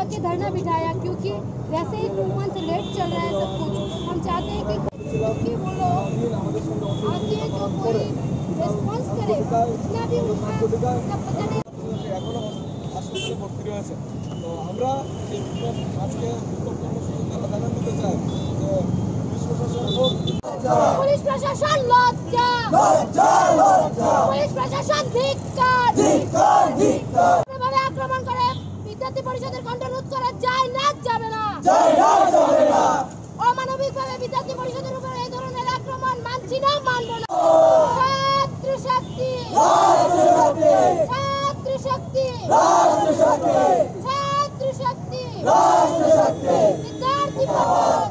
आके धरना बिठाया, क्योंकि वैसे ही 2 मंथ लेट चल रहा है सब कुछ। हम चाहते हैं कि वो लोग आके जो कोई रेस्पॉन्स करे, इतना भी उनका पता नहीं। ভর্তি রয়েছে। তো আমরা আজকে জানান দিতে চাই যে পুলিশ প্রশাসন লজ্জা, পুলিশ প্রশাসন ধিক্কার, এভাবে আক্রমণ করে বিদ্যার্থী পরিষদের কণ্ঠ রোধ করা যায় না, যাবে না। অমানবিকভাবে বিদ্যার্থী পরিষদের উপর এই ধরনের আক্রমণ মানছি না, মানব না। ছাত্র শক্তি, ছাত্র শক্তি, ছাত্র শক্তি, বিদ্যার্থী পরিষদ,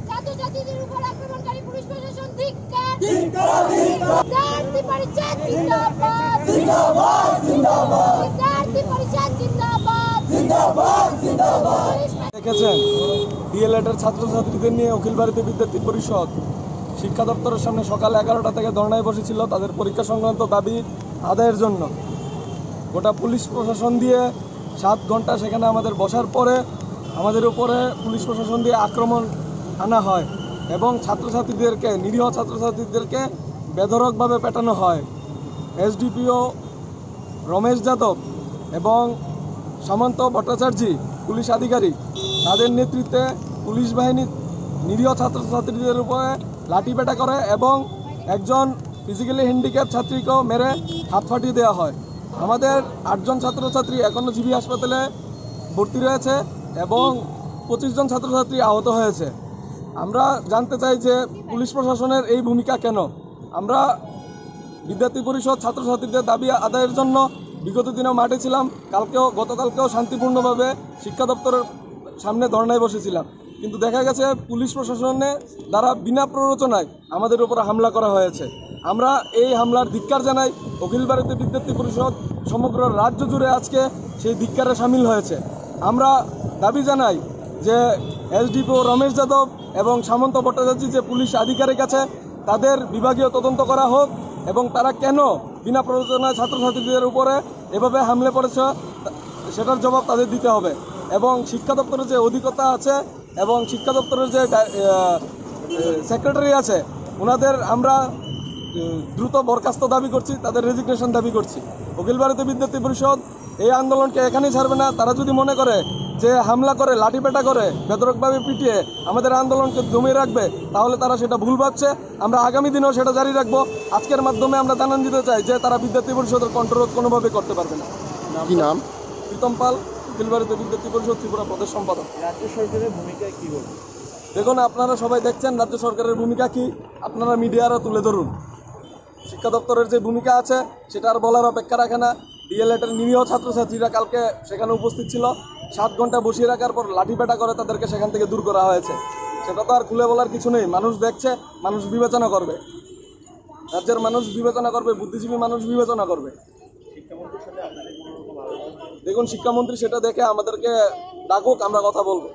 ছাত্রছাত্রীদের উপর আক্রমণকারী পুলিশ প্রশাসন ধিক্কার, বিদ্যার্থী পরিষদ জিন্দাবাদ, বিদ্যার্থী পরিষদ জিন্দাবাদ। দেখেছেন ডিএলএড এর ছাত্রছাত্রীদের নিয়ে অখিল ভারতীয় বিদ্যার্থী পরিষদ শিক্ষা দপ্তরের সামনে সকাল 11টা থেকে ধর্নায় বসেছিল তাদের পরীক্ষা সংক্রান্ত দাবি আদায়ের জন্য। গোটা পুলিশ প্রশাসন দিয়ে 7 ঘন্টা সেখানে আমাদের বসার পরে আমাদের উপরে পুলিশ প্রশাসন দিয়ে আক্রমণ আনা হয় এবং ছাত্রছাত্রীদেরকে, নিরীহ ছাত্রছাত্রীদেরকে বেধড়কভাবে পেটানো হয়। এসডিপিও রমেশ যাদব এবং সামন্ত ভট্টাচার্য পুলিশ আধিকারিক, তাদের নেতৃত্বে পুলিশ বাহিনী নিরীহ ছাত্রছাত্রীদের উপরে লাঠিপেটা করে এবং একজন ফিজিক্যালি হ্যান্ডিক্যাপ ছাত্রীকেও মেরে হাত ফাটিয়ে দেওয়া হয়। আমাদের 8 জন ছাত্রছাত্রী এখনও জিবি হাসপাতালে ভর্তি রয়েছে এবং 25 জন ছাত্রছাত্রী আহত হয়েছে। আমরা জানতে চাই যে পুলিশ প্রশাসনের এই ভূমিকা কেন। আমরা বিদ্যার্থী পরিষদ ছাত্রছাত্রীদের দাবি আদায়ের জন্য বিগত দিনেও মাঠে ছিলাম, গতকালকেও শান্তিপূর্ণভাবে শিক্ষা দপ্তরের সামনে ধর্নায় বসেছিলাম, কিন্তু দেখা গেছে পুলিশ প্রশাসনের দ্বারা বিনা প্ররোচনায় আমাদের উপর হামলা করা হয়েছে। আমরা এই হামলার ধিক্কার জানাই। অখিল ভারতীয় বিদ্যার্থী পরিষদ সমগ্র রাজ্য জুড়ে আজকে সেই ধিক্কারে সামিল হয়েছে। আমরা দাবি জানাই যে এসডিপিও রমেশ যাদব এবং সামন্ত ভট্টাচার্য যে পুলিশ আধিকারিক আছে তাদের বিভাগীয় তদন্ত করা হোক এবং তারা কেন বিনা প্ররোচনায় ছাত্রছাত্রীদের উপরে এভাবে হামলে পড়েছে সেটার জবাব তাদের দিতে হবে। এবং শিক্ষা দপ্তরের যে অধিকর্তা আছে এবং শিক্ষা দপ্তরের যে সেক্রেটারি আছে ওনাদের আমরা দ্রুত বরখাস্ত দাবি করছি, তাদের রেজিগনেশন দাবি করছি। অখিল ভারতীয় বিদ্যার্থী পরিষদ এই আন্দোলনকে এখানেই ছাড়বে না। তারা যদি মনে করে যে হামলা করে, লাঠিপেটা করে, বেধড়কভাবে পিটিয়ে আমাদের আন্দোলনকে দমিয়ে রাখবে, তাহলে তারা সেটা ভুল ভাবছে। আমরা আগামী দিনেও সেটা জারি রাখবো। আজকের মাধ্যমে আমরা জানান দিতে চাই যে তারা বিদ্যার্থী পরিষদের কণ্ঠরোধ কোনোভাবে করতে পারবে না। কি নাম? প্রীতম পাল, অখিল ভারতীয় বিদ্যার্থী পরিষদ ত্রিপুরা প্রদেশ সম্পাদক। রাজ্য সরকারের ভূমিকা কি বলবেন? দেখুন, আপনারা সবাই দেখছেন রাজ্য সরকারের ভূমিকা কি, আপনারা মিডিয়ারও তুলে ধরুন। শিক্ষা দপ্তরের যে ভূমিকা আছে সেটা আর বলার অপেক্ষা রাখে না। ডিএলএড-এর নিরীহ ছাত্রছাত্রীরা কালকে সেখানে উপস্থিত ছিল। 7 ঘন্টা বসিয়ে রাখার পর লাঠিপেটা করে তাদেরকে সেখান থেকে দূর করা হয়েছে। সেটা তো আর খুলে বলার কিছু নেই। মানুষ দেখছে, মানুষ বিবেচনা করবে, রাজ্যের মানুষ বিবেচনা করবে, বুদ্ধিজীবী মানুষ বিবেচনা করবে। দেখুন, শিক্ষামন্ত্রী সেটা দেখে আমাদেরকে ডাকুক, আমরা কথা বলবো।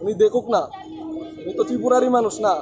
উনি দেখুক না, উনি তো ত্রিপুরারই মানুষ না।